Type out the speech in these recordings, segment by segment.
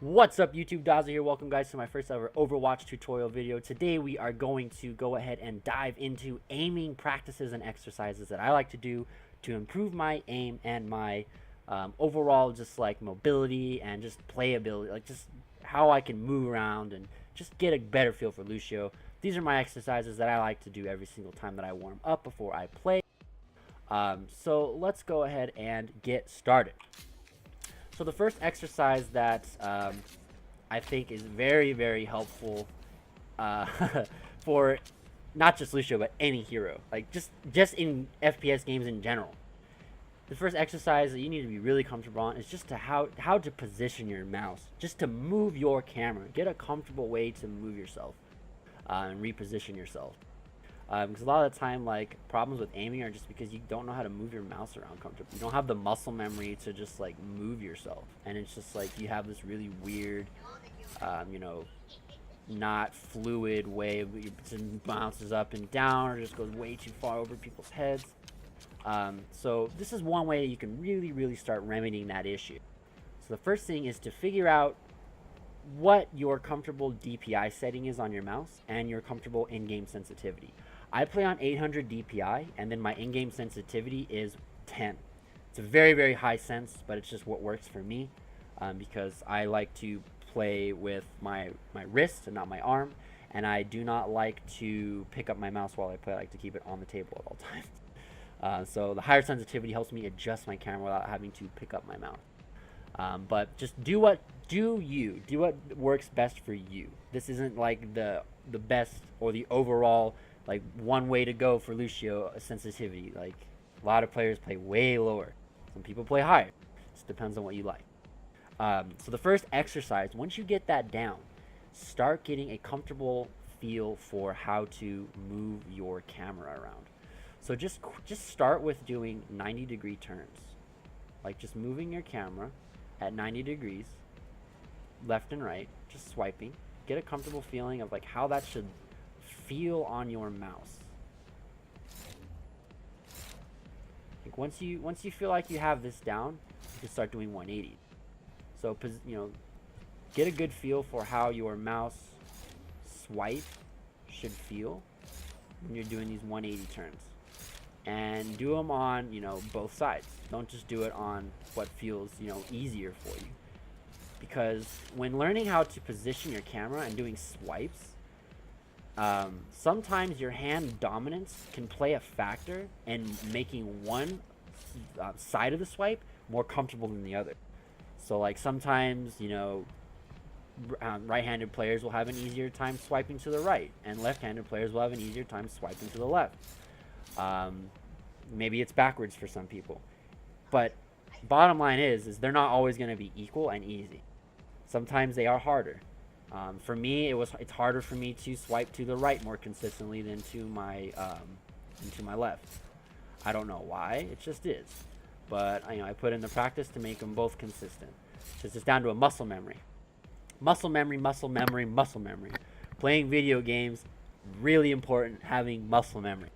What's up, YouTube? Daza here. Welcome guys to my first ever Overwatch tutorial video. Today we are going to go ahead and dive into aiming practices and exercises that I like to do to improve my aim and my overall just like mobility and just playability, like just how I can move around and just get a better feel for Lucio. These are my exercises that I like to do every single time that I warm up before I play. So let's go ahead and get started. So the first exercise that I think is very, very helpful uh, for not just Lucio, but any hero. Like just in FPS games in general. The first exercise that you need to be really comfortable on is just how to position your mouse. Just to move your camera. Get a comfortable way to move yourself and reposition yourself. Because a lot of the time, like, problems with aiming are just because you don't know how to move your mouse around comfortably. You don't have the muscle memory to just like move yourself, and it's just like you have this really weird, not fluid way of it bounces up and down, or just goes way too far over people's heads. So this is one way you can really start remedying that issue. So the first thing is to figure out what your comfortable DPI setting is on your mouse and your comfortable in-game sensitivity. I play on 800 DPI, and then my in-game sensitivity is 10. It's a very high sense, but it's just what works for me, because I like to play with my wrist and not my arm, and I do not like to pick up my mouse while I play. I like to keep it on the table at all times. So the higher sensitivity helps me adjust my camera without having to pick up my mouse. But just do what works best for you. This isn't like the best or the overall like one way to go for Lucio sensitivity. Like a lot of players play way lower. Some people play higher. Just depends on what you like. So the first exercise, once you get that down, start getting a comfortable feel for how to move your camera around. So just start with doing 90-degree turns. Like just moving your camera at 90 degrees, left and right, just swiping. Get a comfortable feeling of like how that should feel on your mouse. Like once you feel like you have this down, you can start doing 180. So get a good feel for how your mouse swipe should feel when you're doing these 180 turns, and do them on both sides. Don't just do it on what feels easier for you, because when learning how to position your camera and doing swipes, sometimes your hand dominance can play a factor in making one side of the swipe more comfortable than the other. So like sometimes right-handed players will have an easier time swiping to the right, and left-handed players will have an easier time swiping to the left. Maybe it's backwards for some people, but bottom line is they're not always going to be equal and easy. Sometimes they are harder. For me, it's harder for me to swipe to the right more consistently than to my left. I don't know why, it just is. But I put in the practice to make them both consistent. It's just down to a muscle memory. Muscle memory. Playing video games, really important having muscle memory,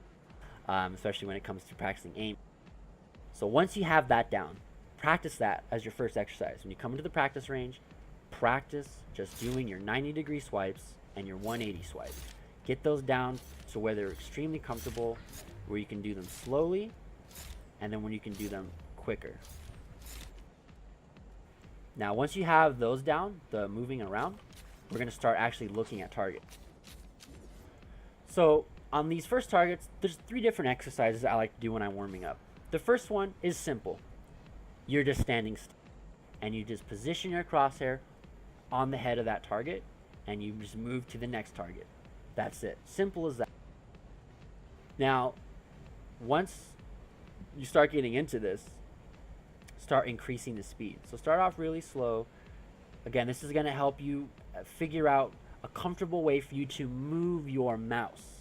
especially when it comes to practicing aim. So once you have that down, practice that as your first exercise. When you come into the practice range, practice just doing your 90-degree swipes and your 180 swipes. Get those down to where they're extremely comfortable, where you can do them slowly, and then when you can do them quicker. Now once you have those down, the moving around, we're going to start actually looking at targets. So on these first targets, there's 3 different exercises I like to do when I'm warming up. The first one is simple. You're just standing still, and you just position your crosshair on the head of that target, and you just move to the next target. That's it. Simple as that. Now, once you start getting into this, start increasing the speed. So start off really slow. Again, this is going to help you figure out a comfortable way for you to move your mouse.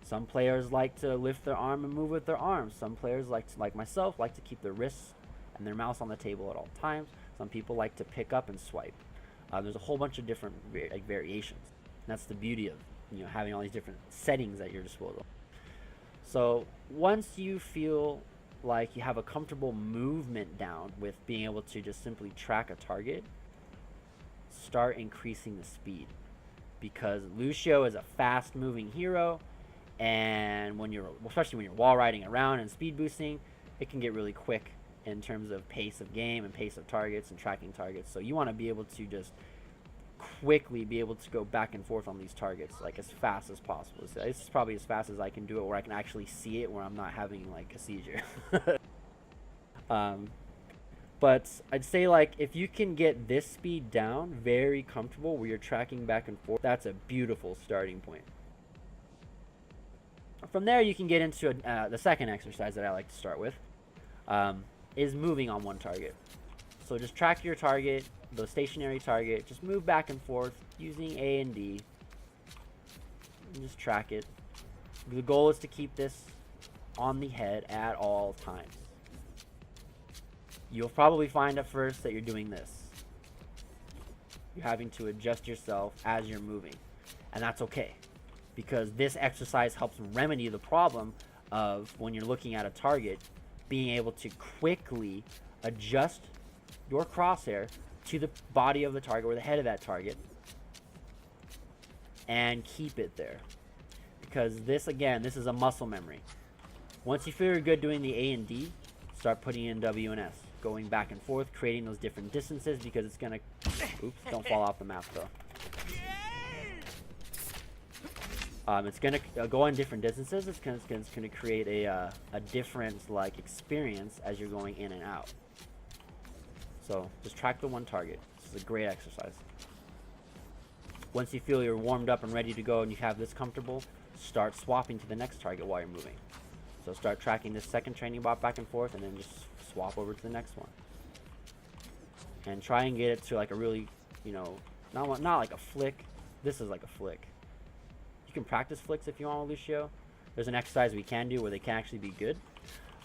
Some players like to lift their arm and move with their arms. Some players like myself, like to keep their wrists and their mouse on the table at all times. Some people like to pick up and swipe. There's a whole bunch of different variations. And that's the beauty of having all these different settings at your disposal. So once you feel like you have a comfortable movement down with being able to just simply track a target, start increasing the speed, because Lucio is a fast moving hero, and especially when you're wall riding around and speed boosting, it can get really quick in terms of pace of game and pace of targets and tracking targets. So you want to be able to just quickly be able to go back and forth on these targets like as fast as possible. So this is probably as fast as I can do it, where I can actually see it, where I'm not having like a seizure. But I'd say, like, if you can get this speed down very comfortable where you're tracking back and forth, that's a beautiful starting point. From there, you can get into the second exercise that I like to start with, is moving on one target. So just track your target, the stationary target, just move back and forth using A and D, and just track it. The goal is to keep this on the head at all times. You'll probably find at first that you're doing this. You're having to adjust yourself as you're moving, and that's okay, because this exercise helps remedy the problem of when you're looking at a target, being able to quickly adjust your crosshair to the body of the target or the head of that target and keep it there. Because this, again, this is a muscle memory. Once you feel you're good doing the A and D, start putting in W and S, going back and forth, creating those different distances, because it's gonna, oops, don't fall off the map though. It's gonna go on different distances. It's gonna create a different like experience as you're going in and out. So just track the one target. This is a great exercise. Once you feel you're warmed up and ready to go and you have this comfortable, start swapping to the next target while you're moving. So start tracking this second training bot back and forth, and then just swap over to the next one. And try and get it to like a really, you know, not like a flick. This is like a flick. You can practice flicks if you want with Lucio. There's an exercise we can do where they can actually be good.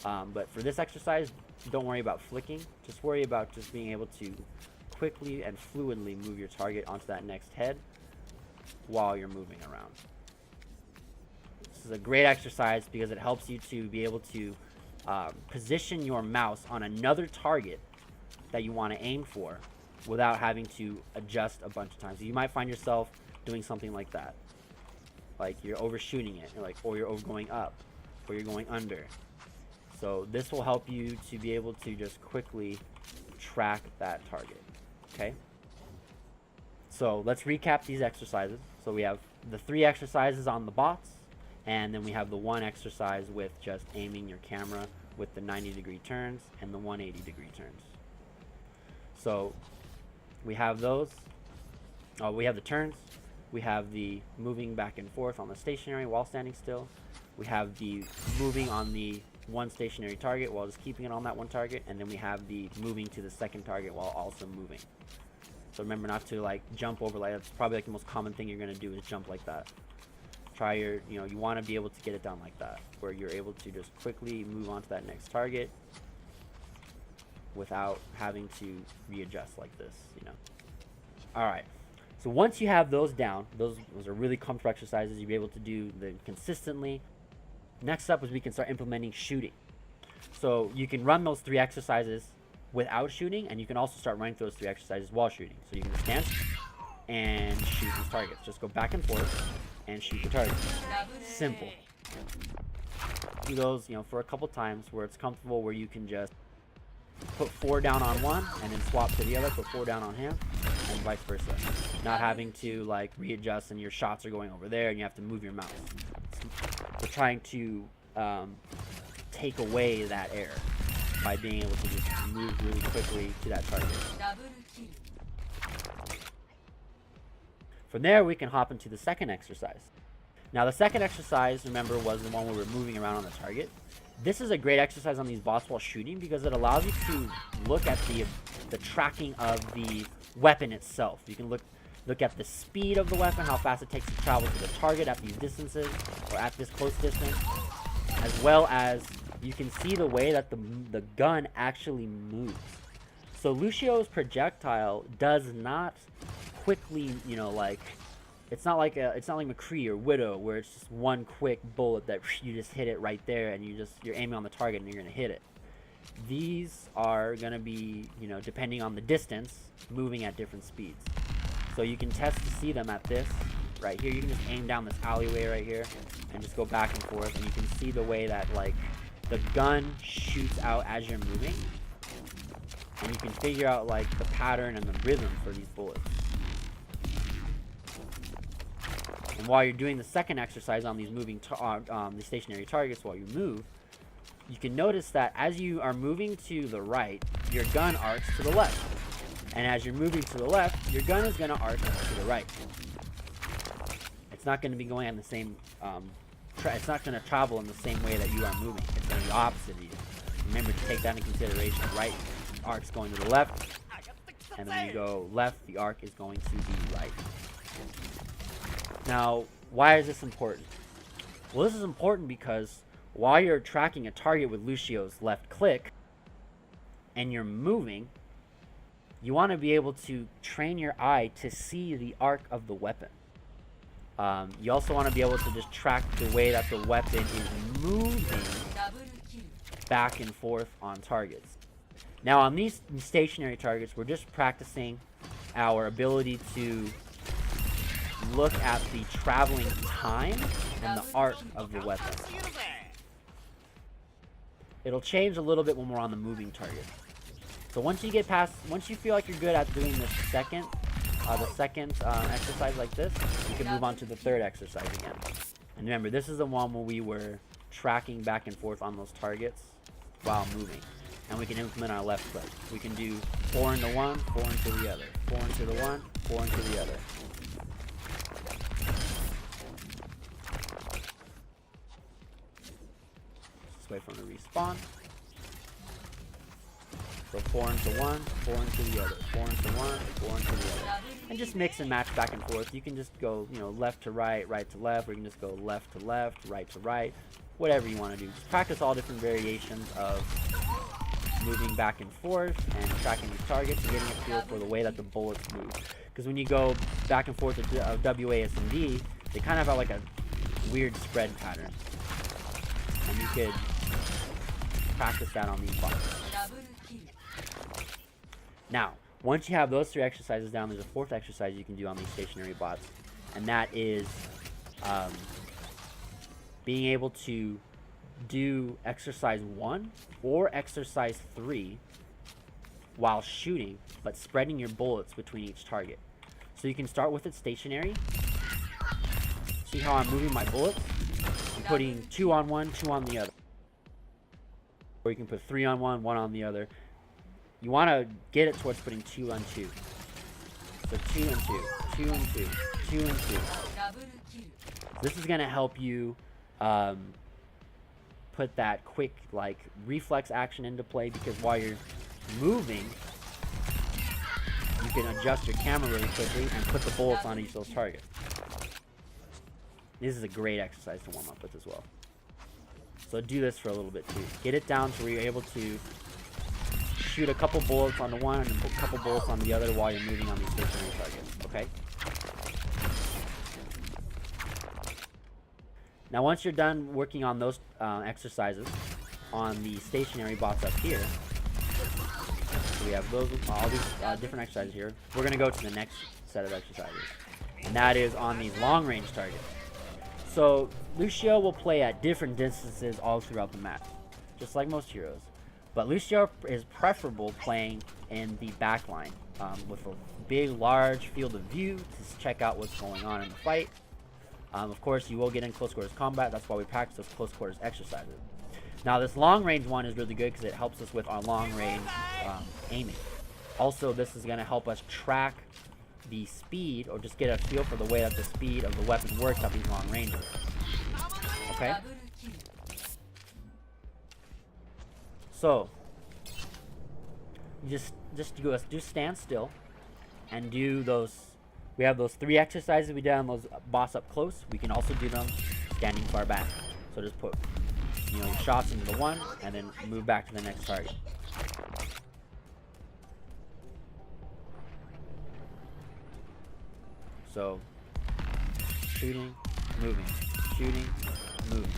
But for this exercise, don't worry about flicking. Just worry about just being able to quickly and fluidly move your target onto that next head while you're moving around. This is a great exercise because it helps you to be able to position your mouse on another target that you want to aim for without having to adjust a bunch of times. You might find yourself doing something like that. Like you're overshooting it, or you're going up, or you're going under. So this will help you to be able to just quickly track that target. Okay? So let's recap these exercises. So we have the 3 exercises on the bots, and then we have the 1 exercise with just aiming your camera with the 90-degree turns and the 180-degree turns. So we have those. We have the turns. We have the moving back and forth on the stationary while standing still. We have the moving on the one stationary target while just keeping it on that one target, and then we have the moving to the second target while also moving. So remember not to like jump over, like that's probably like the most common thing you're gonna do is jump like that. Try your, you want to be able to get it down like that, where you're able to just quickly move on to that next target without having to readjust like this, Alright, so once you have those down, those are really comfortable exercises. You'll be able to do them consistently. Next up is we can start implementing shooting. So you can run those 3 exercises without shooting, and you can also start running those 3 exercises while shooting. So you can stand and shoot these targets. Just go back and forth and shoot the target. Simple. Do those, for a couple times where it's comfortable, where you can just put 4 down on one and then swap to the other, put 4 down on him, and vice versa. Not having to like readjust and your shots are going over there and you have to move your mouse. We're trying to take away that error by being able to just move really quickly to that target. From there, we can hop into the second exercise. Now, the second exercise, remember, was the one where we're moving around on the target. This is a great exercise on these bots while shooting because it allows you to look at the tracking of the weapon itself. You can look at the speed of the weapon, how fast it takes to travel to the target at these distances, or at this close distance, as well as you can see the way that the gun actually moves. So Lucio's projectile does not quickly, it's not like McCree or Widow, where it's just one quick bullet that you just hit it right there and you're aiming on the target and you're gonna hit it. These are gonna be, depending on the distance, moving at different speeds. So you can test to see them at this right here. You can just aim down this alleyway right here and just go back and forth, and you can see the way that like the gun shoots out as you're moving, and you can figure out like the pattern and the rhythm for these bullets. And while you're doing the second exercise on these moving the stationary targets while you move, you can notice that as you are moving to the right, your gun arcs to the left. And as you're moving to the left, your gun is going to arc to the right. It's not going to be going on the same, it's not going to travel in the same way that you are moving. It's going to be opposite of you. Remember to take that into consideration. Right arc's going to the left, and when you go left, the arc is going to the right. Now, why is this important? Well, this is important because while you're tracking a target with Lucio's left click, and you're moving, you want to be able to train your eye to see the arc of the weapon. You also want to be able to just track the way that the weapon is moving back and forth on targets. Now, on these stationary targets, we're just practicing our ability to look at the traveling time and the arc of the weapon. It'll change a little bit when we're on the moving target. So once you feel like you're good at doing the second exercise like this, you can move on to the third exercise again. And remember, this is the one where we were tracking back and forth on those targets while moving. And we can implement our left click. We can do 4 into one, 4 into the other, 4 into the one, 4 into the other. Just wait for them to respawn. So 4 into one, 4 into the other, 4 into one, 4 into the other. And just mix and match back and forth. You can just go, left to right, right to left, or you can just go left to left, right to right, whatever you want to do. Just practice all different variations of moving back and forth and tracking these targets and getting a feel for the way that the bullets move. Because when you go back and forth with WASD, they kind of have like a weird spread pattern. And you could practice that on these bots. Now, once you have those 3 exercises down, there's a 4th exercise you can do on these stationary bots. And that is being able to do exercise 1 or exercise 3 while shooting, but spreading your bullets between each target. So you can start with it stationary. See how I'm moving my bullets? I'm putting 2 on one, 2 on the other. Or you can put 3 on one, 1 on the other. You want to get it towards putting 2 on 2. So 2 and 2, 2 and 2, 2 and 2. This is going to help you put that quick reflex action into play, because while you're moving, you can adjust your camera really quickly and put the bullets on each of those targets. This is a great exercise to warm up with as well. So do this for a little bit too. Get it down to where you're able to shoot a couple bullets on the one and a couple bullets on the other while you're moving on these stationary targets, okay? Now once you're done working on those exercises on the stationary bots up here, so we have all these different exercises here, we're going to go to the next set of exercises. And that is on these long range targets. So Lucio will play at different distances all throughout the map, just like most heroes. But Lucio is preferable playing in the back line with a big, large field of view to check out what's going on in the fight. Of course, you will get in close quarters combat. That's why we practice those close quarters exercises. Now, this long range one is really good because it helps us with our long range aiming. Also, this is going to help us track the speed, or just get a feel for the way that the speed of the weapon works at these long ranges. Okay? So, you just stand still and do those. We have those 3 exercises we did on those boss up close. We can also do them standing far back. So just put your shots into the one and then move back to the next target. So shooting, moving, shooting, moving,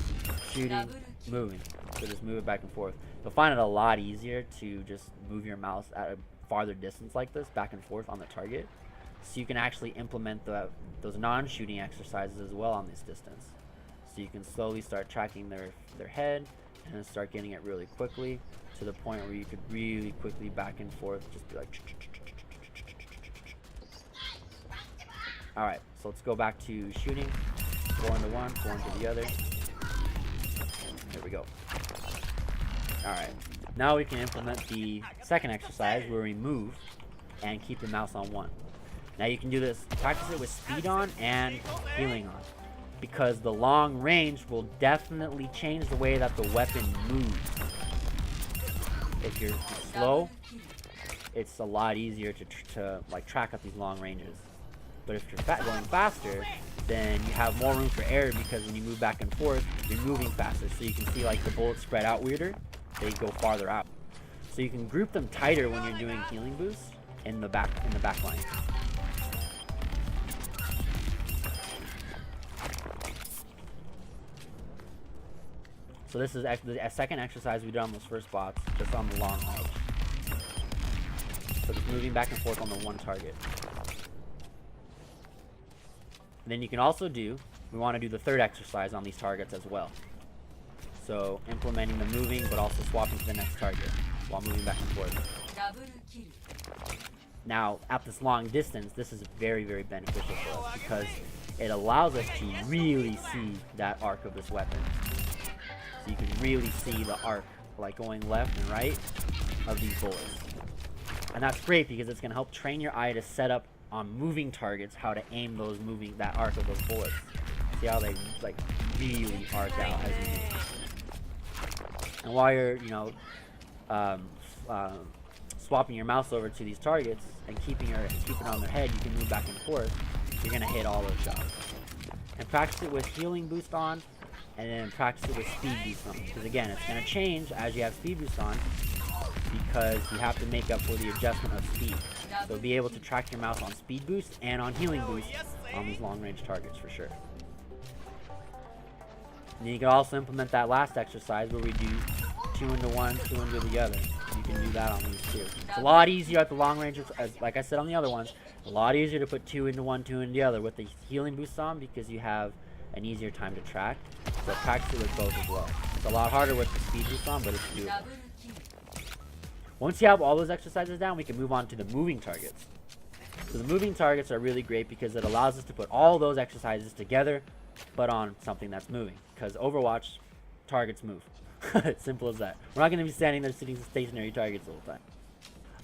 shooting, moving. So just move it back and forth. You'll find it a lot easier to just move your mouse at a farther distance like this, back and forth on the target. So you can actually implement those non-shooting exercises as well on this distance. So you can slowly start tracking their head and then start getting it really quickly to the point where you could really quickly back and forth just be like. Alright, so let's go back to shooting. 4 into one, 4 into the other. There we go. Alright, now we can implement the second exercise where we move and keep the mouse on 1. Now you can do this, practice it with speed on and healing on, because the long range will definitely change the way that the weapon moves. If you're slow, it's a lot easier to like track up these long ranges. But if you're going faster, then you have more room for error, because when you move back and forth, you're moving faster. So you can see like the bullets spread out weirder, they go farther out. So you can group them tighter when you're doing healing boosts in the back line. So this is the second exercise we did on those first bots, just on the long range. So just moving back and forth on the one target. Then you can also we want to do the third exercise on these targets as well. So implementing the moving, but also swapping to the next target while moving back and forth. Now, at this long distance, this is very, very beneficial for us, because it allows us to really see that arc of this weapon. So you can really see the arc, like going left and right of these bullets. And that's great, because it's going to help train your eye to set up on moving targets how to aim that arc of those bullets. See how they like really arc out as you move. And while you're swapping your mouse over to these targets and keeping it on their head, you can move back and forth. You're gonna hit all those shots. And practice it with healing boost on, and then practice it with speed boost on. Because again, it's gonna change as you have speed boost on, because you have to make up for the adjustment of speed. So be able to track your mouse on speed boost and on healing boost on these long range targets for sure. And then you can also implement that last exercise where we do 2 into one, 2 into the other. You can do that on these too. It's a lot easier at the long range, as like I said on the other ones, a lot easier to put 2 into one, 2 into the other with the healing boost on, because you have an easier time to track. So practice it with both as well. It's a lot harder with the speed boost on, but it's doable. Once you have all those exercises down, we can move on to the moving targets. So the moving targets are really great because it allows us to put all those exercises together, but on something that's moving. Because Overwatch, targets move. It's simple as that. We're not going to be standing there sitting stationary targets all the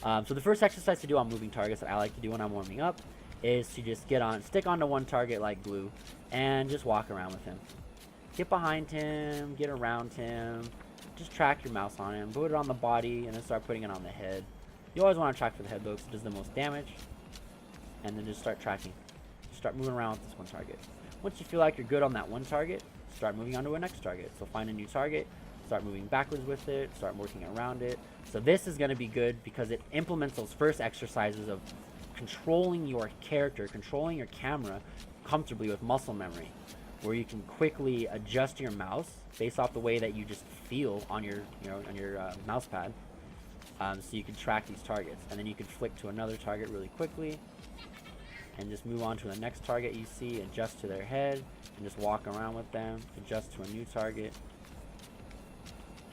time. So the first exercise to do on moving targets that I like to do when I'm warming up is to just stick onto one target like glue, and just walk around with him. Get behind him, get around him. Just track your mouse on him, put it on the body, and then start putting it on the head. You always want to track for the head though, because it does the most damage. And then just start tracking. Just start moving around with this one target. Once you feel like you're good on that one target, start moving on to a next target. So find a new target, start moving backwards with it, start working around it. So this is going to be good because it implements those first exercises of controlling your character, controlling your camera comfortably with muscle memory, where you can quickly adjust your mouse based off the way that you just feel on your mouse pad, so you can track these targets, and then you can flick to another target really quickly and just move on to the next target you see, adjust to their head, and just walk around with them, adjust to a new target,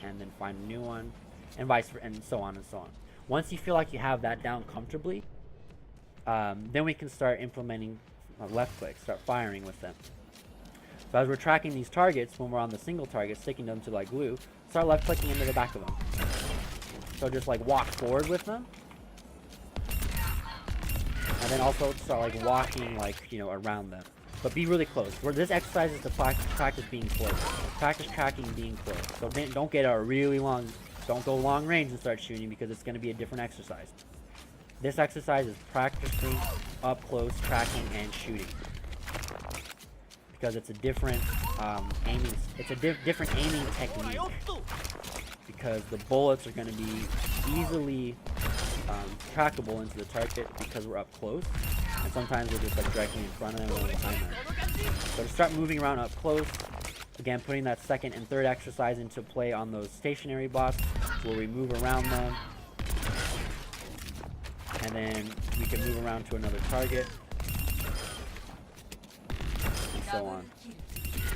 and then find a new one, and and so on and so on. Once you feel like you have that down comfortably, then we can start implementing left click, start firing with them. So as we're tracking these targets, when we're on the single target, sticking them to like glue, start left clicking into the back of them. So just like walk forward with them. And then also start like walking around them. But be really close. Where this exercise is to practice being close. Practice tracking being close. So don't get a really long, don't go long range and start shooting, because it's going to be a different exercise. This exercise is practicing up close, tracking, and shooting. Because it's a different aiming. It's a different aiming technique. Because the bullets are going to be easily trackable into the target because we're up close, and sometimes we're just like directly in front of them or behind them. So to start moving around up close, again putting that second and third exercise into play on those stationary bots, where we move around them, and then we can move around to another target. so on.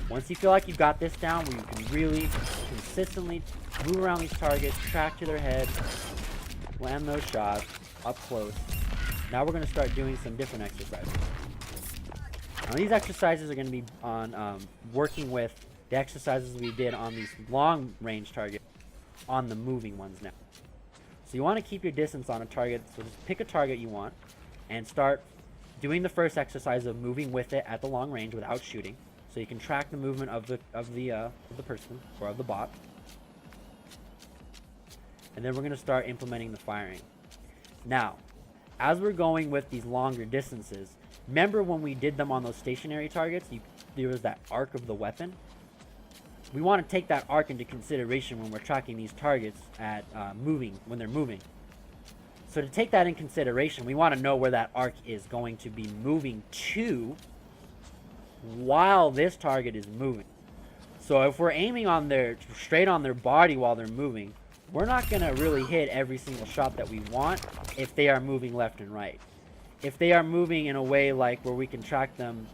Once you feel like you've got this down, where you can really consistently move around these targets, track to their head, land those shots up close. Now we're going to start doing some different exercises. Now these exercises are going to be on working with the exercises we did on these long range targets on the moving ones now. So you want to keep your distance on a target, so just pick a target you want and start doing the first exercise of moving with it at the long range without shooting, so you can track the movement of the person or of the bot. And then we're going to start implementing the firing. Now, as we're going with these longer distances, remember when we did them on those stationary targets, there was that arc of the weapon. We want to take that arc into consideration when we're tracking these targets at when they're moving. So to take that in consideration, we want to know where that arc is going to be moving to while this target is moving. So if we're aiming on straight on their body while they're moving, we're not going to really hit every single shot that we want if they are moving left and right. If they are moving in a way like where we can track them,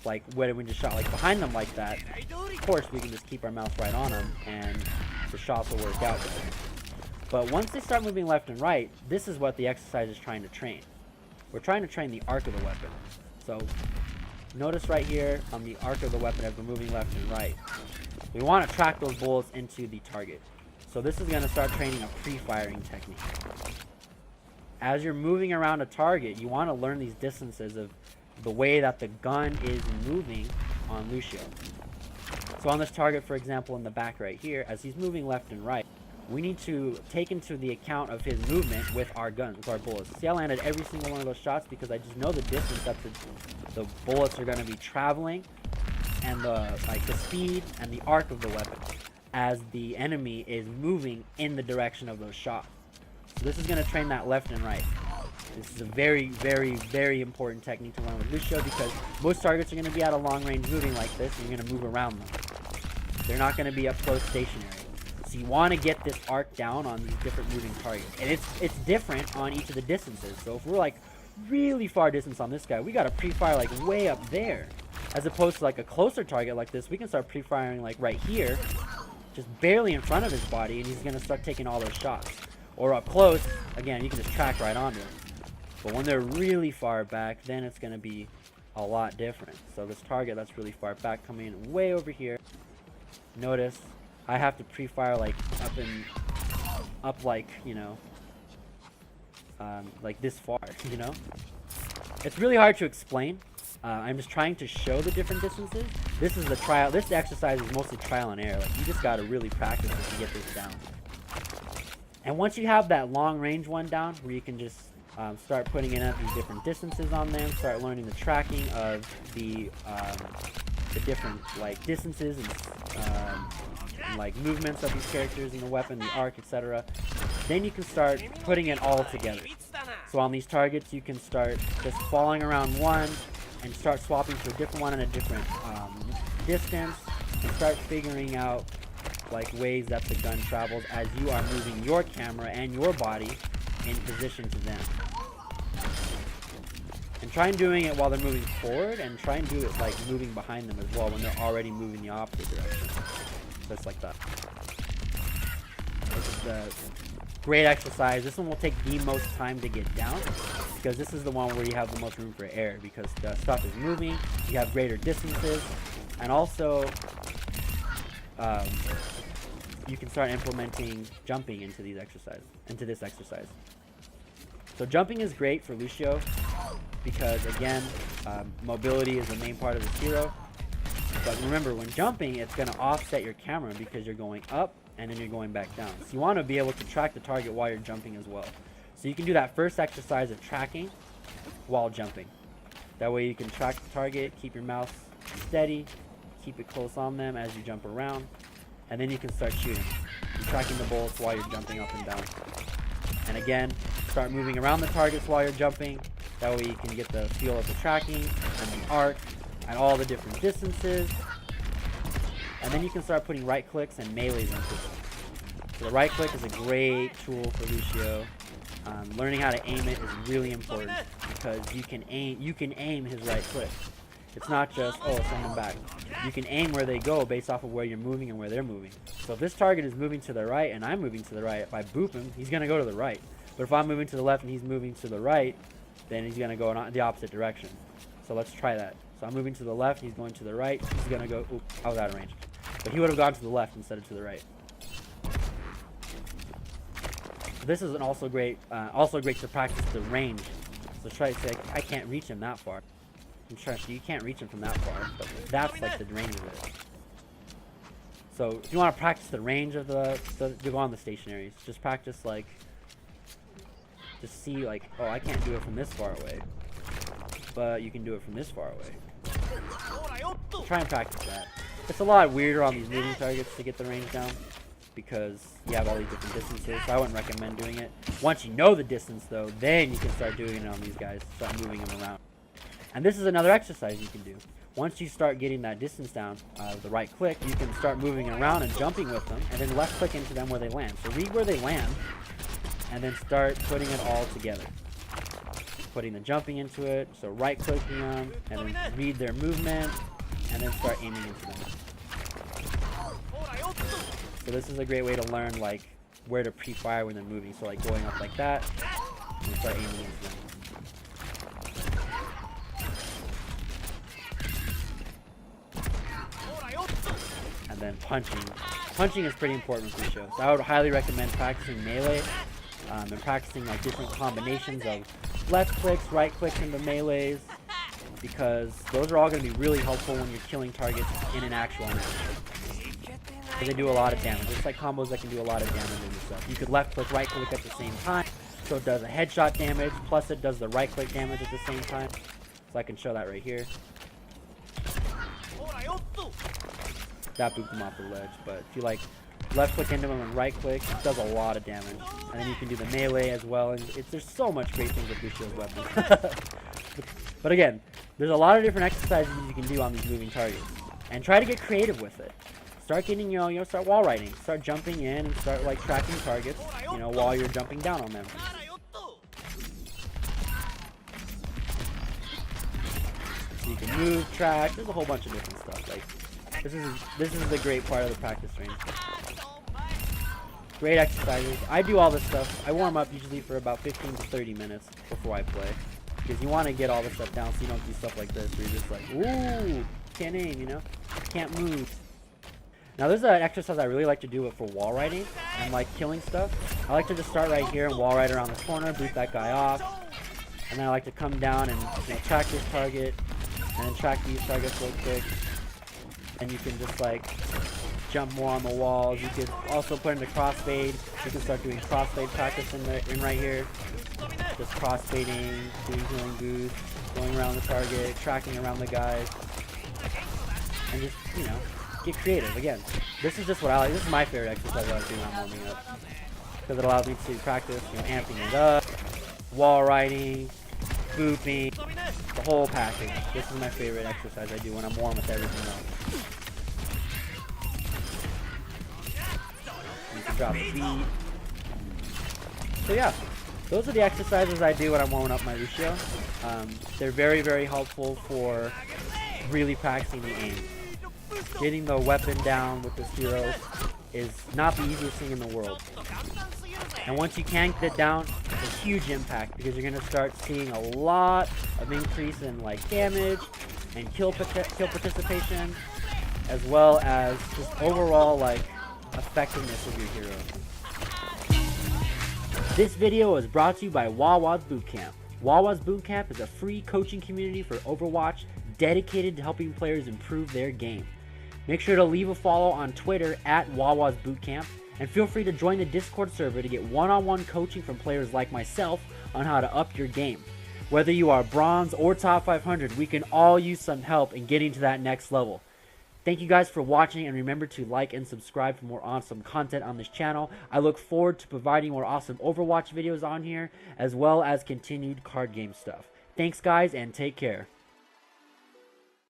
like when we just shot like behind them like that, of course we can just keep our mouse right on them and the shots will work out. But once they start moving left and right, this is what the exercise is trying to train. We're trying to train the arc of the weapon. So notice right here on the arc of the weapon as we're moving left and right, we want to track those bullets into the target. So this is going to start training a pre-firing technique. As you're moving around a target, you want to learn these distances of the way that the gun is moving on Lucio. So on this target, for example, in the back right here, as he's moving left and right, we need to take into the account of his movement with our guns, with our bullets. See, I landed every single one of those shots because I just know the distance that the bullets are going to be traveling, and the speed and the arc of the weapon as the enemy is moving in the direction of those shots. So this is going to train that left and right. This is a very, very, very important technique to learn with Lucio because most targets are going to be at a long range moving like this, and you're going to move around them. They're not going to be up close stationary. So you want to get this arc down on these different moving targets. And it's different on each of the distances. So if we're like really far distance on this guy, we got to pre-fire like way up there. As opposed to like a closer target like this, we can start pre-firing like right here, just barely in front of his body, and he's going to start taking all those shots. Or up close, again, you can just track right onto him. But when they're really far back, then it's going to be a lot different. So this target that's really far back coming in way over here, notice I have to pre-fire like up like, you know, like this far, you know? It's really hard to explain. I'm just trying to show the different distances. This is the trial. This exercise is mostly trial and error. Like, you just got to really practice it to get this down. And once you have that long range one down, where you can just start putting in these different distances on them, start learning the tracking of the different like distances and like movements of these characters and the weapon, the arc, etc. Then you can start putting it all together. So on these targets, you can start just following around one and start swapping to a different one in a different distance, and start figuring out like ways that the gun travels as you are moving your camera and your body in position to them. And try and doing it while they're moving forward, and try and do it like moving behind them as well when they're already moving the opposite direction. Just like that. This is a great exercise. This one will take the most time to get down because this is the one where you have the most room for error because the stuff is moving, you have greater distances, and also you can start implementing jumping into this exercise. So jumping is great for Lucio because, again, mobility is the main part of this hero. But remember, when jumping, it's going to offset your camera because you're going up and then you're going back down. So you want to be able to track the target while you're jumping as well. So you can do that first exercise of tracking while jumping. That way you can track the target, keep your mouse steady, keep it close on them as you jump around, and then you can start shooting. You're tracking the bullets while you're jumping up and down. And again, start moving around the targets while you're jumping. That way you can get the feel of the tracking and the arc at all the different distances. And then you can start putting right clicks and melees into it. So the right click is a great tool for Lucio. Learning how to aim it is really important because you can aim his right click. It's not just, oh, send them back. You can aim where they go based off of where you're moving and where they're moving. So if this target is moving to the right and I'm moving to the right, if I boop him, he's going to go to the right. But if I'm moving to the left and he's moving to the right, then he's going to go in the opposite direction. So let's try that. So I'm moving to the left, he's going to the right, he's going to go, oop, I was out of range. But he would have gone to the left instead of to the right. So this is also great to practice the range. So try to say, I can't reach him that far. I'm trying to, you can't reach him from that far, but that's like the range of it. So if you want to practice the range of you go on the stationaries. Just practice like, just see like, oh, I can't do it from this far away, but you can do it from this far away. Try and practice that. It's a lot weirder on these moving targets to get the range down because you have all these different distances, so I wouldn't recommend doing it. Once you know the distance though, then you can start doing it on these guys, start moving them around. And this is another exercise you can do. Once you start getting that distance down, the right click, you can start moving around and jumping with them, and then left click into them where they land. So read where they land, and then start putting it all together. Putting the jumping into it, so right clicking them, and then read their movement, and then start aiming into them. So this is a great way to learn like where to pre-fire when they're moving. So like going up like that, and start aiming into them. And then punching. Punching is pretty important with Lucio. So I would highly recommend practicing melee and practicing like different combinations of left clicks, right clicks into melees, because those are all going to be really helpful when you're killing targets in an actual match. Because they do a lot of damage. It's like combos that can do a lot of damage and stuff. You could left click, right click at the same time, so it does a headshot damage, plus it does the right click damage at the same time. So I can show that right here. That booped him off the ledge, but if you like left click into him and right click, it does a lot of damage. And then you can do the melee as well, and there's so much great things with Lucio's weapon. But again, there's a lot of different exercises you can do on these moving targets, and try to get creative with it. Start getting, start wall riding, start jumping in, and start like tracking targets, while you're jumping down on them. So you can move, track. There's a whole bunch of different stuff. Like this is the great part of the practice range. Great exercises. I do all this stuff. I warm up usually for about 15 to 30 minutes before I play, because you want to get all this stuff down so you don't do stuff like this where you're just like, ooh, can't aim, can't move. Now there's an exercise I really like to do it for wall riding and like killing stuff. I like to just start right here and wall ride around the corner, boot that guy off, and then I like to come down and track this target, and then track these targets real quick. And you can just like jump more on the walls. You could also put into crossfade. You can start doing crossfade practice in right here. Just crossfading, doing healing boost, going around the target, tracking around the guys, and just get creative. Again, this is just what I like. This is my favorite exercise I like doing when I'm warming up, because it allows me to practice, amping it up, wall riding, booping, the whole package. This is my favorite exercise I do when I'm warm with everything else. You can drop the beat. So yeah, those are the exercises I do when I'm warming up my Lucio. They're very, very helpful for really practicing the aim. Getting the weapon down with this hero is not the easiest thing in the world. And once you can get it down, it's a huge impact, because you're going to start seeing a lot of increase in like damage and kill participation, as well as just overall like effectiveness of your hero. This video is brought to you by WaWa's Bootcamp. WaWa's Bootcamp is a free coaching community for Overwatch dedicated to helping players improve their game. Make sure to leave a follow on Twitter at WaWa's Bootcamp, and feel free to join the Discord server to get one-on-one coaching from players like myself on how to up your game. Whether you are bronze or top 500, we can all use some help in getting to that next level. Thank you guys for watching, and remember to like and subscribe for more awesome content on this channel. I look forward to providing more awesome Overwatch videos on here, as well as continued card game stuff. Thanks guys, and take care.